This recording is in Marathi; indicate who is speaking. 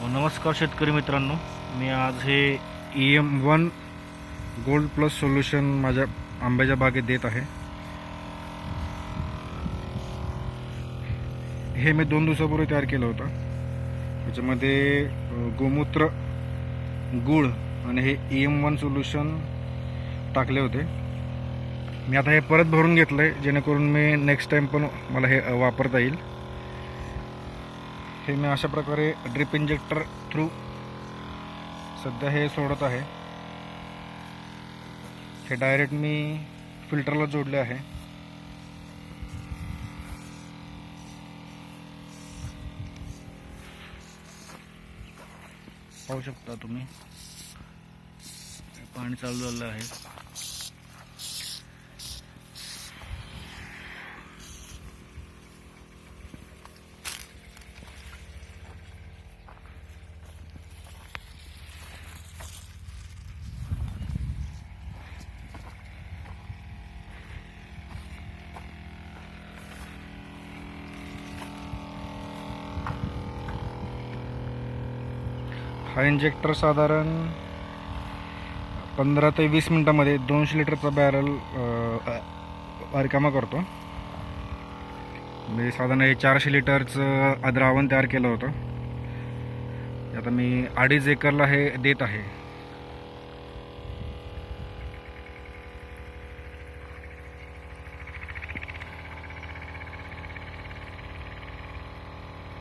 Speaker 1: नमस्कार शेतकरी मित्रांनो, मी आज हे EM1 गोल्ड प्लस सोल्युशन माझ्या आंब्याच्या बागेत देत आहे. हे मी 2 दिवसापूर्वी तयार केलं होतं. त्याच्यामध्ये गोमूत्र, गूळ आणि हे EM1 सोल्युशन टाकले होते. मी आता हे परत भरून घेतलं आहे, जेणेकरून मी नेक्स्ट टाईम पण मला हे वापरता येईल. हे मी अशा प्रकारे ड्रिप इंजेक्टर थ्रू सध्या हे सोडत आहे. हे डायरेक्ट मी फिल्टरला जोडले आहे. पाहू शकता तुम्ही, पाणी चालू झालं आहे. हा इंजेक्टर साधारण 15 ते 20 मिनिटांमध्ये 200 लिटरचा बॅरल रिकामा करतो. मी साधारण हे 400 लिटरचं द्रावण तयार केलं होतं. आता मी 2.5 एकरला हे देत आहे.